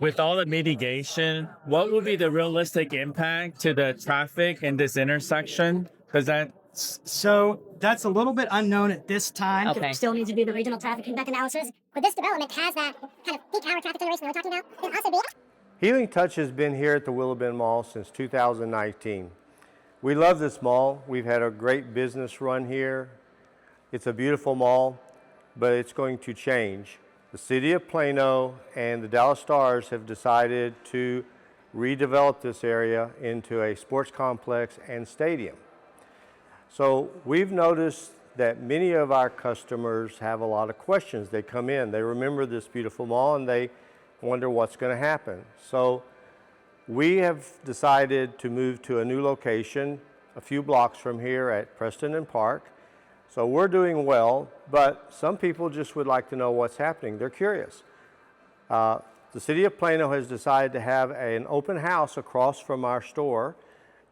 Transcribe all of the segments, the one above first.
With all the mitigation, what would be the realistic impact to the traffic in this intersection? Because So that's a little bit unknown at this time. Okay. Still needs to do the regional traffic impact analysis. But this development has that kind of peak hour traffic generation we were talking about. And also be Healing Touch has been here at the Willow Bend Mall since 2019. We love this mall. We've had a great business run here. It's a beautiful mall, but it's going to change. The City of Plano and the Dallas Stars have decided to redevelop this area into a sports complex and stadium. So we've noticed that many of our customers have a lot of questions. They come in, they remember this beautiful mall, and they wonder what's going to happen. So we have decided to move to a new location a few blocks from here at Preston and Park. So we're doing well, but some people just would like to know what's happening. They're curious. The City of Plano has decided to have an open house across from our store,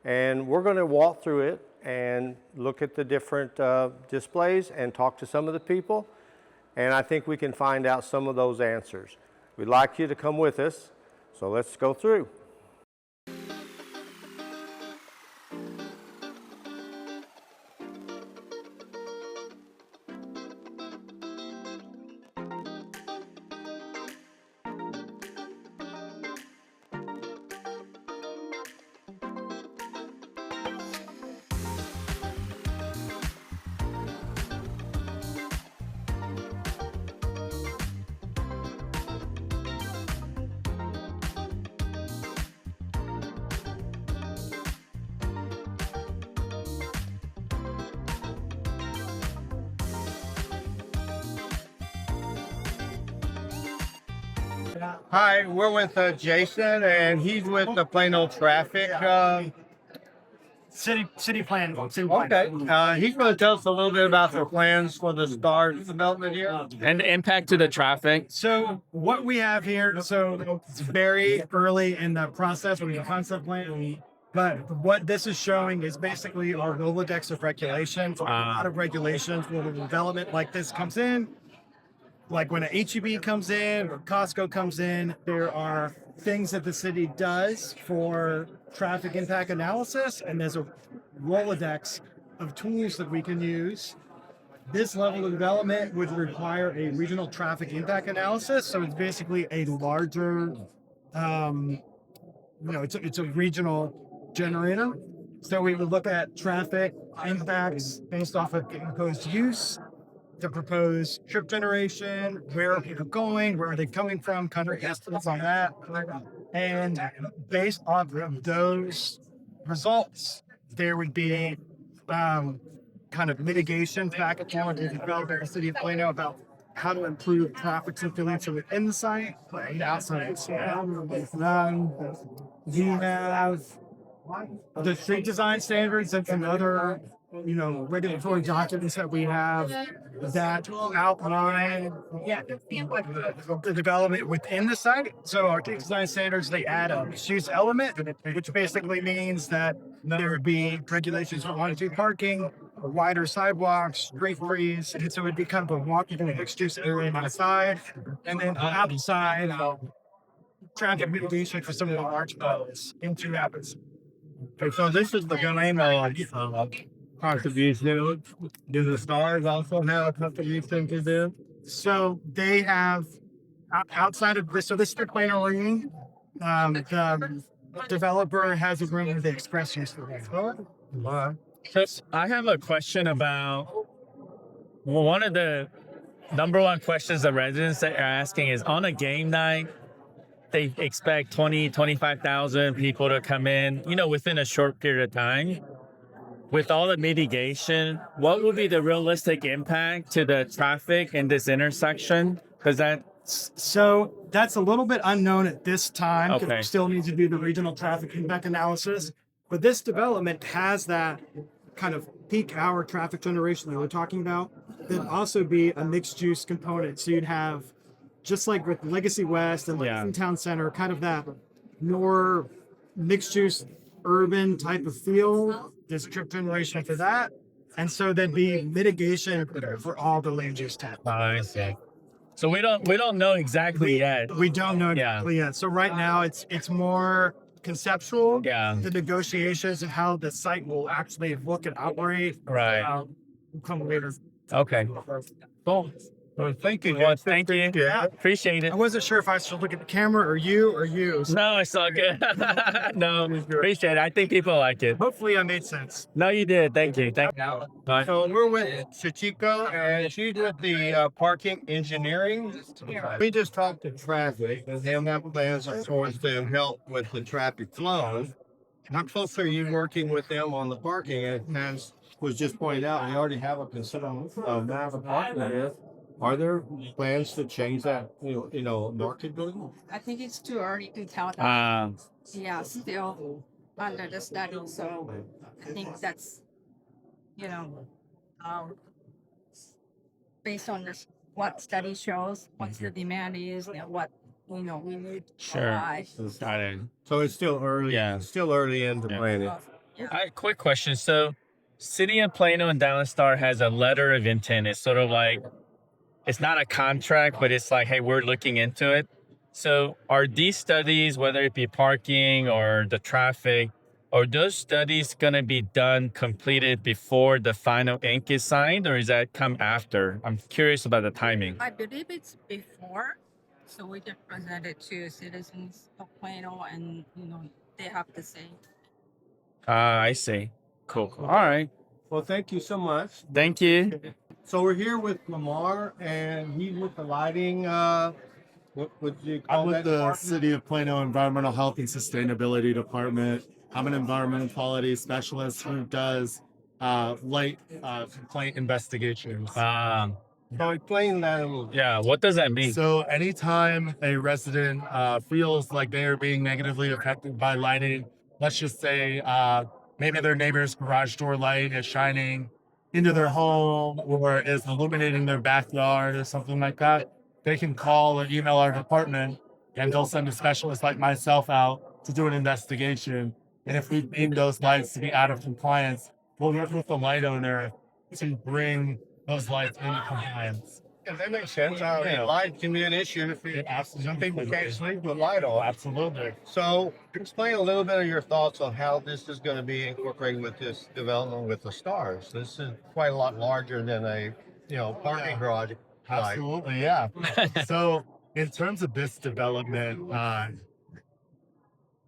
and we're going to walk through it and look at the different displays and talk to some of the people, and I think we can find out some of those answers. We'd like you to come with us, so let's go through. Hi, we're with Jason, and he's with the Plano Traffic. City plan. Okay, he's going to tell us a little bit about the plans for the Stars development here. and the impact to the traffic. So what we have here, so it's very early in the process with the concept plan. But what this is showing is basically our Rolodex of regulations. A lot of regulations when a development like this comes in. Like when an HEB comes in or Costco comes in, there are things that the city does for traffic impact analysis, and there's a Rolodex of tools that we can use. This level of development would require a regional traffic impact analysis, so it's basically a larger, it's a regional generator. So we would look at traffic impacts based off of proposed use, the proposed trip generation, where are people going, where are they coming from, country estimates on that. And based off of those results, there would be kind of mitigation back and forth with the developer in the City of Plano about how to improve traffic circulation within the site and outside the site. We have the street design standards and some other regulatory documents that we have that outline the development within the site. So our street design standards, they add a mixed-use element, which basically means that there would be regulations for on-street parking, wider sidewalks, street trees, and so it'd be kind of a walkable mixed-use area on the side, and then outside, traffic mitigation for some of the large boats into rapids. Okay, so this is the Plano contribution. Do the Stars also have a contribution to do? So they have outside of this. So this is the Plano Ring. The developer has a room where they express use for it. So I have a question about one of the number one questions the residents are asking is on a game night, they expect 25,000 people to come in, within a short period of time. With all the mitigation, what would be the realistic impact to the traffic in this intersection? So that's a little bit unknown at this time. Okay. We still need to do the regional traffic impact analysis. But this development has that kind of peak hour traffic generation that we're talking about. There'd also be a mixed use component. So you'd have, just like with Legacy West and Town Center, kind of that more mixed use urban type of feel. There's trip generation for that. And so there'd be mitigation for all the land use type. I see. So we don't know exactly yet. We don't know Yeah. exactly yet. So right now it's more conceptual. Yeah. The negotiations of how the site will actually look and operate. Right. Will come later. Okay. Cool. Well, thank you. Well, thank you. Yeah. Appreciate it. I wasn't sure if I should look at the camera or you. So No, it's all good. No, appreciate it. I think people like it. hopefully I made sense. No, you did. Thank you. Thank you. Bye. So we're with Shikica, and she's with the parking engineering. We just talked to traffic, and they have plans, of course, to help with the traffic flow. How close are you working with them on the parking? And as was just pointed out, we already have a considerable amount of parking there. Are there plans to change that, markedly? I think it's too early to tell that. Yeah, still under the study. So I think that's, based on what study shows, what the demand is, and what we need to Sure. provide. Got it. So it's still early. Yeah. Still early in the planning. All right, quick question. So, City of Plano and Dallas Star has a letter of intent. It's sort of like, it's not a contract, but it's like, hey, we're looking into it. So, are these studies, whether it be parking or the traffic, are those studies going to be done, completed before the final ink is signed, or is that come after? I'm curious about the timing. I believe it's before, so we can present it to citizens of Plano, and they have to say. I see. Cool. All right. Well, thank you so much. Thank you. So we're here with Lamar, and he's with the lighting. What would you call I'm with that the department? City of Plano Environmental Health and Sustainability Department. I'm an environmental quality specialist who does light complaint investigations. So explain that a little bit. Yeah. What does that mean? So anytime a resident feels like they are being negatively affected by lighting, let's just say maybe their neighbor's garage door light is shining into their home or is illuminating their backyard or something like that, they can call or email our department and they'll send a specialist like myself out to do an investigation. And if we deem those lights to be out of compliance, we'll work with the light owner to bring those lights into compliance. Yeah, that makes sense. Light can be an issue if some people can't sleep with light on. Absolutely. So explain a little bit of your thoughts on how this is going to be incorporated with this development with the stars. This is quite a lot larger than a parking garage. Light. Absolutely, yeah. So in terms of this development,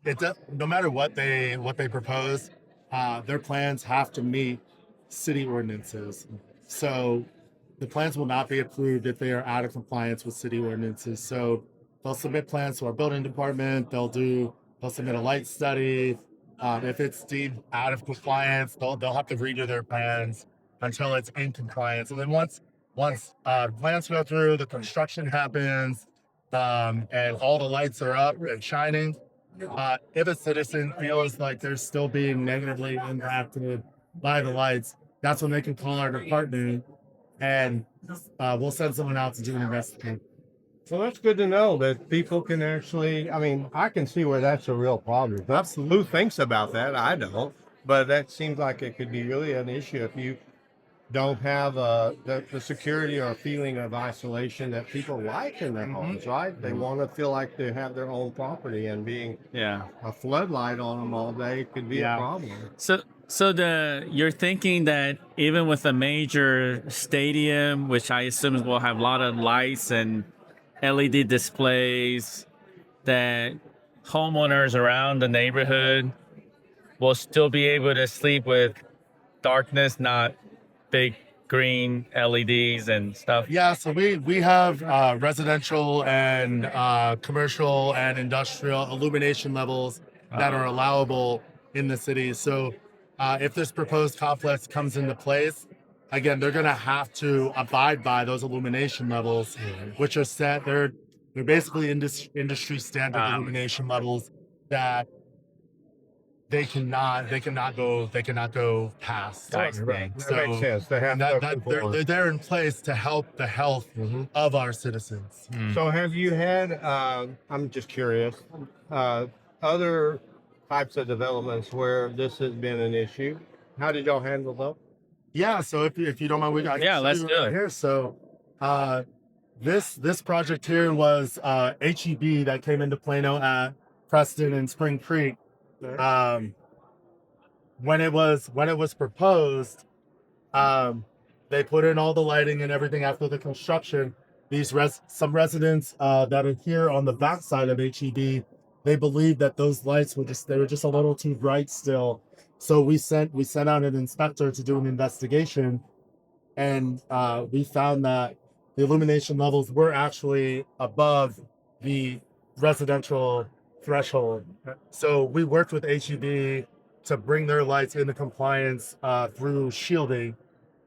no matter what they propose, their plans have to meet city ordinances. So the plans will not be approved if they are out of compliance with city ordinances. So they'll submit plans to our building department. They'll submit a light study. If it's deemed out of compliance, they'll have to redo their plans until it's in compliance. And then once plans go through, the construction happens, and all the lights are up and shining. If a citizen feels like they're still being negatively impacted by the lights, that's when they can call our department and we'll send someone out to do an investigation. So that's good to know that people can actually, I can see where that's a real problem. Absolutely. Who thinks about that? I don't. But that seems like it could be really an issue if you don't have the security or feeling of isolation that people like in their homes, right? They want to feel like they have their own property, and being a floodlight on them all day could be a problem. So you're thinking that even with a major stadium, which I assume will have a lot of lights and LED displays, that homeowners around the neighborhood will still be able to sleep with darkness, not big green LEDs and stuff? Yeah, so we have residential and commercial and industrial illumination levels that are allowable in the city. So if this proposed complex comes into place, again, they're going to have to abide by those illumination levels, which are set. They're basically industry standard illumination levels that they cannot go past. Right. That makes sense. They have They're there in place to help the health of our citizens. So have you had, I'm just curious, other types of developments where this has been an issue? How did y'all handle those? Yeah, so if you don't mind, let's do it here. So This project here was HEB that came into Plano at Preston and Spring Creek. When it was proposed, they put in all the lighting and everything after the construction. Some residents that are here on the back side of HEB, they believe that those lights were just a little too bright still. So we sent out an inspector to do an investigation, and we found that the illumination levels were actually above the residential threshold. So we worked with HEB to bring their lights into compliance through shielding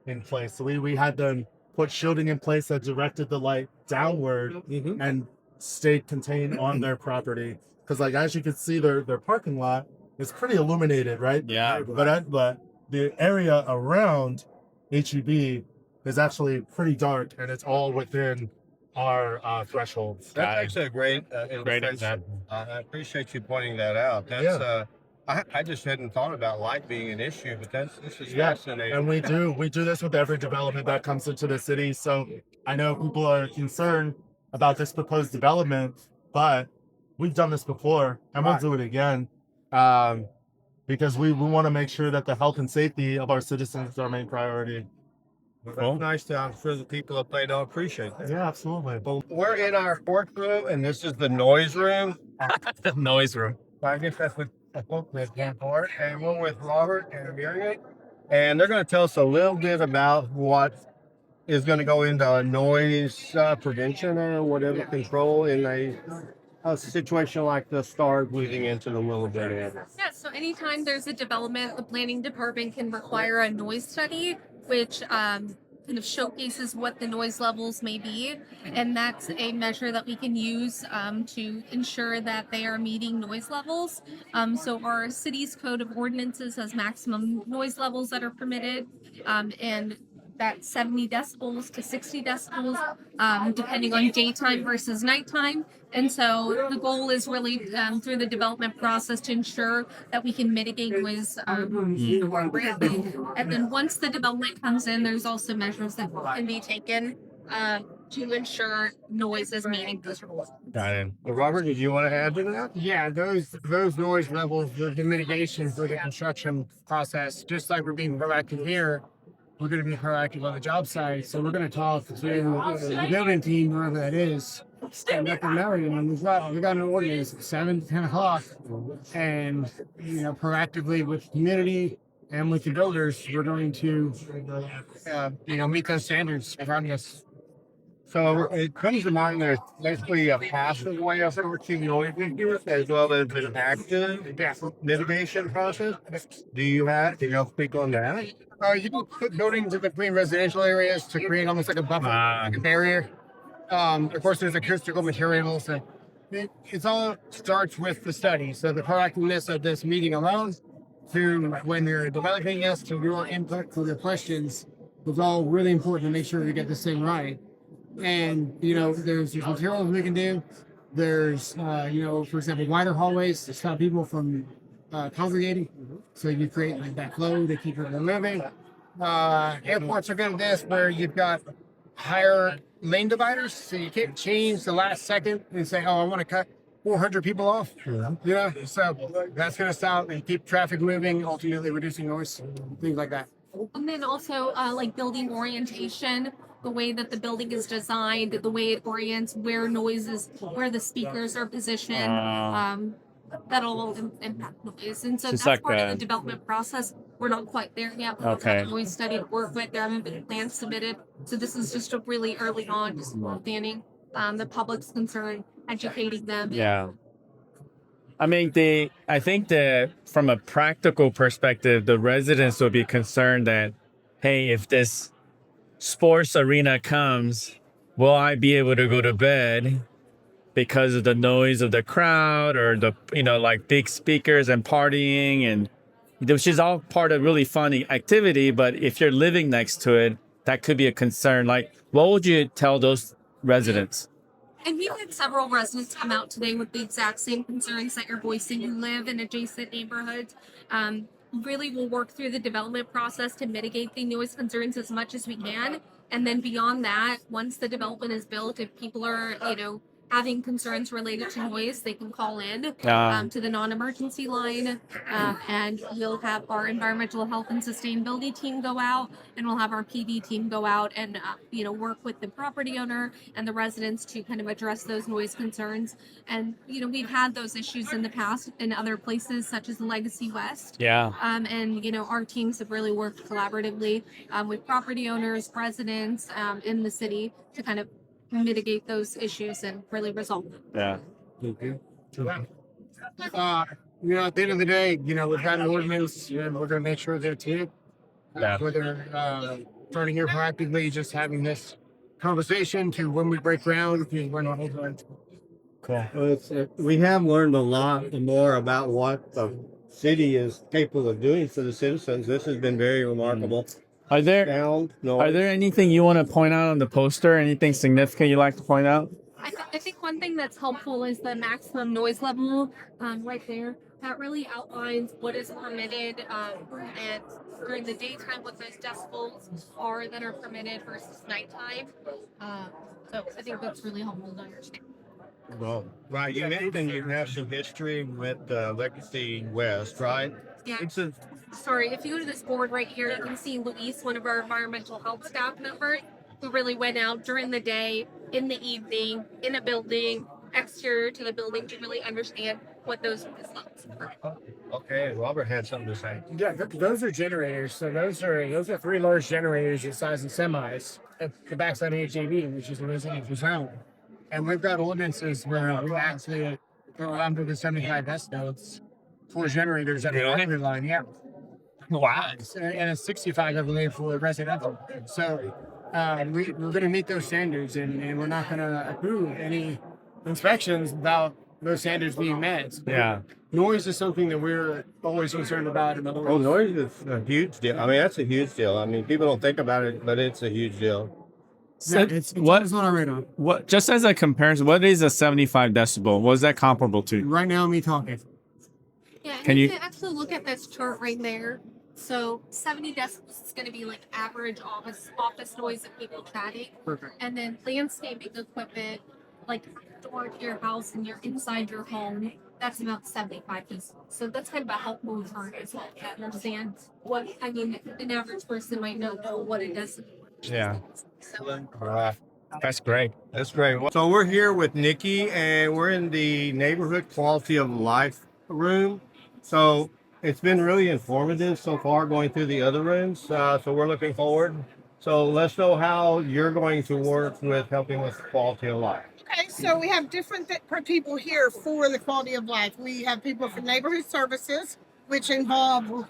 in place. So we had them put shielding in place that directed the light downward and stayed contained on their property. Because like as you can see, their parking lot is pretty illuminated, right? Yeah. But the area around HEB is actually pretty dark, and it's all within our thresholds. That's actually a great Great illustration. example. I appreciate you pointing that out. That's I just hadn't thought about light being an issue, but this is fascinating. And we do this with every development that comes into the city. So I know people are concerned about this proposed development, but we've done this before, and we'll do it again, because we want to make sure that the health and safety of our citizens is our main priority. That's nice to. I'm sure the people at Plano appreciate that. Yeah, absolutely. Well, we're in our courtroom, and this is the noise room. The noise room. I guess that's what with Lamar, and we're with Robert and Miriam, and they're going to tell us a little bit about what is going to go into noise prevention or whatever control in a situation like the start leading into the Willow Bend area. Yeah, so anytime there's a development, the planning department can require a noise study, which kind of showcases what the noise levels may be. And that's a measure that we can use to ensure that they are meeting noise levels. So our city's code of ordinances has maximum noise levels that are permitted. And that's 70 decibels to 60 decibels, depending on daytime versus nighttime. And so the goal is really through the development process to ensure that we can mitigate noise. And then once the development comes in, there's also measures that can be taken to ensure noise is meeting those rules. Got it. Robert, did you want to add to that? Yeah, those noise levels, the mitigation for the construction process, just like we're being proactive here, we're going to be proactive on the job site. So we're going to talk to the building team, wherever that is, and let them know. And we got an ordinance at 7 to 10 o'clock, and proactively with the community and with the builders, we're going to meet those standards around us. So it comes to mind there's basically a passive way of approaching noise issues as well as an active mitigation process. Do you speak on that? You can put buildings in between residential areas to create almost like a buffer, like a barrier. Of course, there's acoustical materials. And it all starts with the study. So the proactiveness of this meeting alone to when you're developing this to your input for the questions was all really important to make sure you get this thing right. And, there's materials we can do. There's, for example, wider hallways to stop people from congregating. So you create like that flow to keep people moving. Airports are good at this where you've got higher lane dividers. So you can't change the last second and say, oh, I want to cut 400 people off. Yeah. So that's going to stop and keep traffic moving, ultimately reducing noise, things like that. And then also like building orientation, the way that the building is designed, the way it orients, where the speakers are positioned, that'll all impact noise. And so that's part of the development process. We're not quite there yet. We don't have a noise study to work with. There haven't been plans submitted. So this is just a really early on, just understanding the public's concern, educating them. Yeah. I mean, I think that from a practical perspective, the residents will be concerned that, hey, if this sports arena comes, will I be able to go to bed because of the noise of the crowd or the, like big speakers and partying, and which is all part of really fun activity. But if you're living next to it, that could be a concern. Like, what would you tell those residents? And we've had several residents come out today with the exact same concerns that you're voicing who live in adjacent neighborhoods. Really, we'll work through the development process to mitigate the noise concerns as much as we can. And then beyond that, once the development is built, if people are, having concerns related to noise, they can call in to the non-emergency line, and we'll have our environmental health and sustainability team go out, and we'll have our PD team go out and work with the property owner and the residents to kind of address those noise concerns. And we've had those issues in the past in other places such as Legacy West. Yeah. And our teams have really worked collaboratively with property owners, residents in the city to kind of mitigate those issues and really resolve them. Yeah. At the end of the day, we've had an ordinance, and we're going to make sure they're too. Yeah. Whether starting here proactively, just having this conversation to when we break ground, we're not holding. Cool. Well, we have learned a lot more about what the city is capable of doing for the citizens. This has been very remarkable. Are there Sound, noise. Are there anything you want to point out on the poster? Anything significant you like to point out? I think one thing that's helpful is the maximum noise level right there. That really outlines what is permitted and during the daytime what those decibels are that are permitted versus nighttime. So I think that's really helpful to understand. Well, right. You mentioned you have some history with Legacy West, right? Yeah. It's Sorry, if you go to this board right here, you can see Luis, one of our environmental health staff members, who really went out during the day, in the evening, in a building, exterior to the building to really understand what those noise levels are. okay. Robert had something to say. Yeah, those are generators. So those are 3 large generators the size of semis at the backside of HAV, which is a residential zone. And we've got ordinances where we actually go under the 75 decibels for generators at the boundary line. Yeah. Wow. And it's 65, I believe, for residential. So we're going to meet those standards, and we're not going to approve any inspections without those standards being met. Yeah. Noise is something that we're always concerned about. In other words, Noise is a huge deal. I mean, that's a huge deal. I mean, people don't think about it, but it's a huge deal. So it's on our radar. What? Just as a comparison, what is a 75 decibel? What is that comparable to? Right now, me talking. Yeah, and Can you you- can actually look at this chart right there. So 70 decibels is going to be like average office noise of people chatting. Perfect. And then landscaping equipment, like door to your house and you're inside your home, that's about 75 decibels. So that's kind of a helpful chart as well to understand what, an average person might not know what it does. Yeah. So, That's great. That's great. So we're here with Nikki, and we're in the neighborhood quality of life room. So it's been really informative so far going through the other rooms. So we're looking forward. So let's know how you're going to work with helping with quality of life. Okay, so we have different people here for the quality of life. We have people for neighborhood services, which involve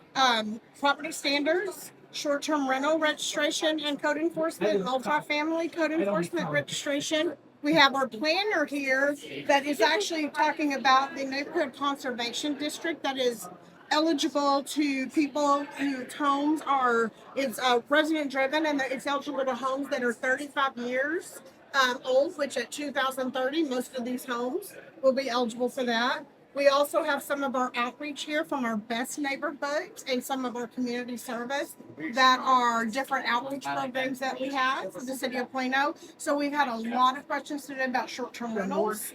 property standards, short-term rental registration and code enforcement, multifamily code enforcement registration. We have our planner here that is actually talking about the neighborhood conservation district that is eligible to people whose homes are, it's resident driven, and it's eligible to homes that are 35 years old, which at 2030, most of these homes will be eligible for that. We also have some of our outreach here from our best neighborhoods and some of our community service that are different outreach programs that we have for the City of Plano. So we've had a lot of questions today about short-term rentals.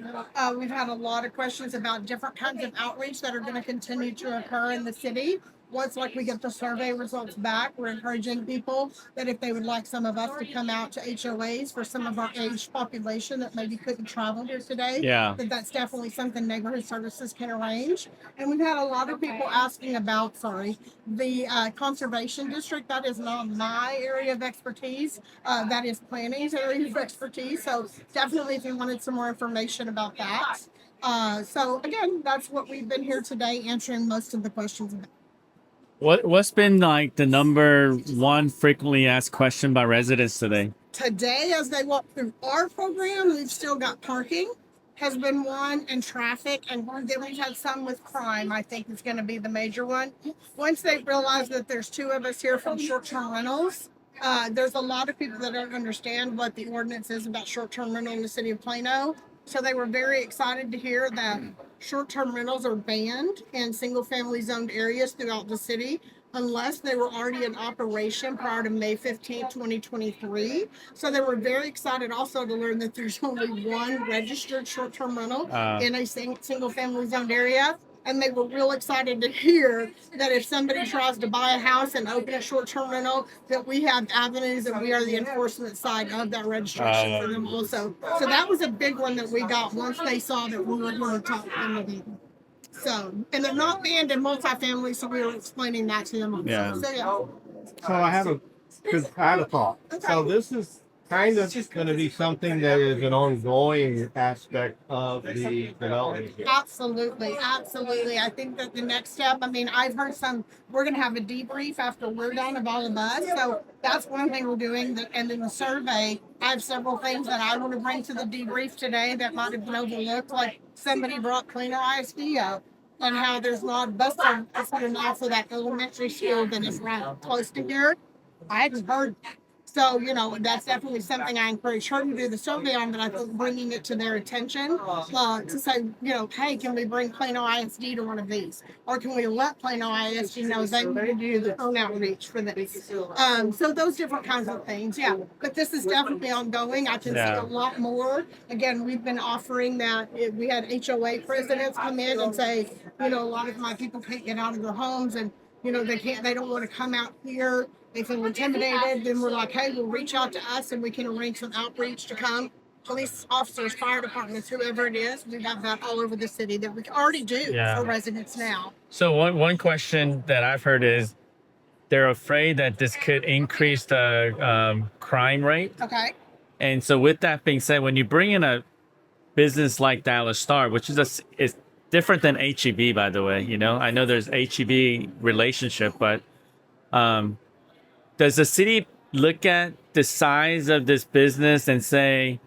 We've had a lot of questions about different kinds of outreach that are going to continue to occur in the city. Once we get the survey results back, we're encouraging people that if they would like some of us to come out to HOAs for some of our aged population that maybe couldn't travel here today, Yeah. that's definitely something neighborhood services can arrange. And we've had a lot of people asking about, the conservation district. That is not my area of expertise. That is planning's area of expertise. So definitely if you wanted some more information about that. So again, that's what we've been here today answering most of the questions about. What's been like the number one frequently asked question by residents today? Today, as they walk through our program, we've still got parking has been one, and traffic, and then we've had some with crime. I think is going to be the major one. Once they realize that there's 2 of us here from short-term rentals, there's a lot of people that don't understand what the ordinance is about short-term rental in the City of Plano. So they were very excited to hear that short-term rentals are banned in single-family zoned areas throughout the city. unless they were already in operation prior to May 15th, 2023. So they were very excited also to learn that there's only one registered short-term rental in a single family zoned area. And they were real excited to hear that if somebody tries to buy a house and open a short-term rental, that we have avenues and we are the enforcement side of that registration for them also. So that was a big one that we got once they saw that we were going to talk to them. So, and they're not banned in multifamily, so we were explaining that to them also. Yeah. So So I have a thought. Okay. So this is kind of going to be something that is an ongoing aspect of the development here. Absolutely, absolutely. I think that the next step, I mean, I've heard we're going to have a debrief after we're done of all of us. So that's one thing we're doing. And in the survey, I have several things that I want to bring to the debrief today that might have been overlooked. Like somebody brought Plano ISD up and how there's a lot of bus service here now for that elementary school that is right close to here. I hadn't heard that. So, that's definitely something I encourage her to do the survey on, but I think bringing it to their attention to say, hey, can we bring Plano ISD to one of these? Or can we let Plano ISD know they need to do the own outreach for this? So those different kinds of things, yeah. But this is definitely ongoing. I can see a lot more. Again, we've been offering that. We had HOA presidents come in and say, a lot of my people can't get out of their homes and, they don't want to come out here. They feel intimidated. Then we're like, hey, we'll reach out to us and we can arrange some outreach to come. Police officers, fire departments, whoever it is, we have that all over the city that we already do for residents now. So one question that I've heard is they're afraid that this could increase the crime rate. Okay. And so with that being said, when you bring in a business like Dallas Star, which is different than HEB, by the way, I know there's HEB relationship, but does the city look at the size of this business and say,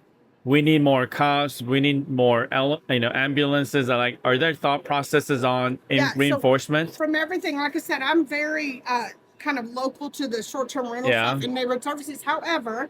we need more cops, we need more ambulances? Are there thought processes on reinforcement? So from everything, like I said, I'm very kind of local to the short-term rental stuff and neighborhood services. However,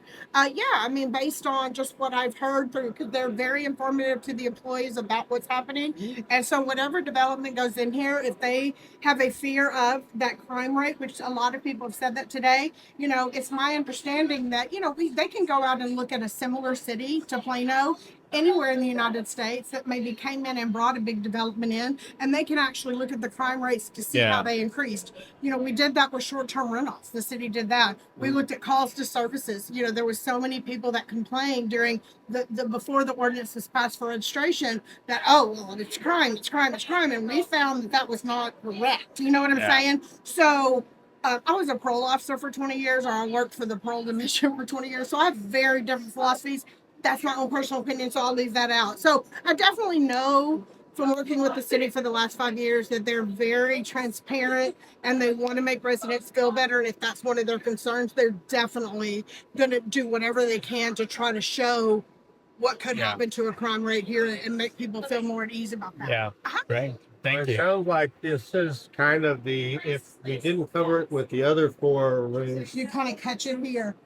based on just what I've heard, because they're very informative to the employees about what's happening. And so whatever development goes in here, if they have a fear of that crime rate, which a lot of people have said that today, it's my understanding that, they can go out and look at a similar city to Plano anywhere in the United States that maybe came in and brought a big development in, and they can actually look at the crime rates to see how they increased. We did that with short-term rentals. The city did that. We looked at calls to services. There was so many people that complained during the before the ordinance was passed for registration that, it's crime. And we found that was not correct. You know what I'm saying? So I was a parole officer for 20 years, or I worked for the parole division for 20 years. So I have very different philosophies. That's my own personal opinion, so I'll leave that out. So I definitely know from working with the city for the last 5 years that they're very transparent and they want to make residents feel better. And if that's one of their concerns, they're definitely going to do whatever they can to try to show what could happen to a crime rate here and make people feel more at ease about that. Yeah, great. Thank you. It sounds like this is kind of if we didn't cover it with the other 4 rooms. You kind of catch it here.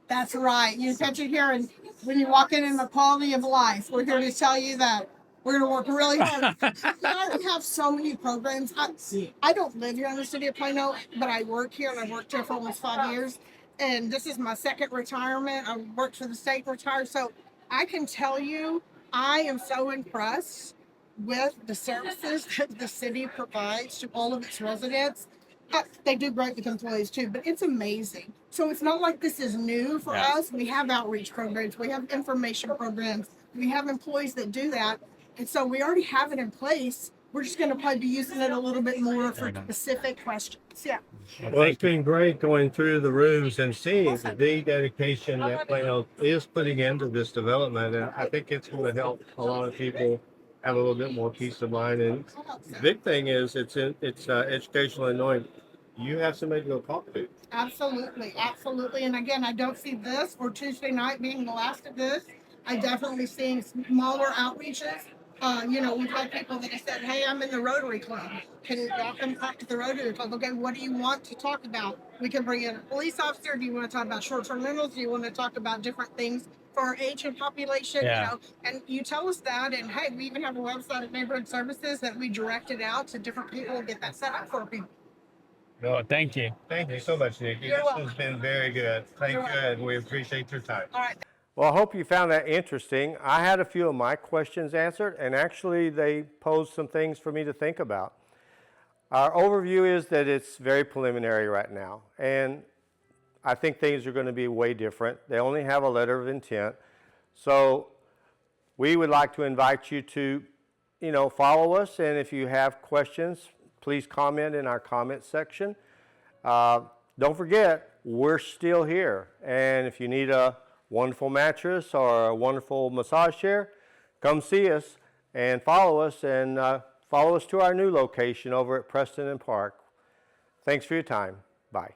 That's right. You catch it here, and when you walk in the quality of life, we're here to tell you that we're going to work really hard. We have so many programs. I don't live here in the city of Plano, but I work here, and I've worked here for almost 5 years. And this is my second retirement. I worked for the state and retired. So I can tell you, I am so impressed with the services that the city provides to all of its residents. They do great with employees too, but it's amazing. So it's not like this is new for us. We have outreach programs, we have information programs, we have employees that do that. And so we already have it in place. We're just going to probably be using it a little bit more for specific questions. Yeah. Well, it's been great going through the rooms and seeing the dedication that Plano is putting into this development. And I think it's going to help a lot of people have a little bit more peace of mind. And the big thing is it's educational and knowing you have somebody to go talk to. Absolutely. And again, I don't see this or Tuesday night being the last of this. I definitely see smaller outreaches. We've had people that have said, hey, I'm in the Rotary Club. Can y'all come talk to the Rotary Club? Okay, what do you want to talk about? We can bring in a police officer. Do you want to talk about short-term rentals? Do you want to talk about different things for our age and population? And you tell us that. And hey, we even have a website at Neighborhood Services that we directed out to different people and get that set up for people. Oh, thank you. Thank you so much, Nikki. You're This welcome. has been very good. Thank You're you, welcome. and we appreciate your time. All right. Well, I hope you found that interesting. I had a few of my questions answered, and actually they posed some things for me to think about. Our overview is that it's very preliminary right now, and I think things are going to be way different. They only have a letter of intent. So we would like to invite you to, follow us, and if you have questions, please comment in our comment section. Don't forget, we're still here, and if you need a wonderful mattress or a wonderful massage chair, come see us and follow us to our new location over at Preston and Park. Thanks for your time. Bye.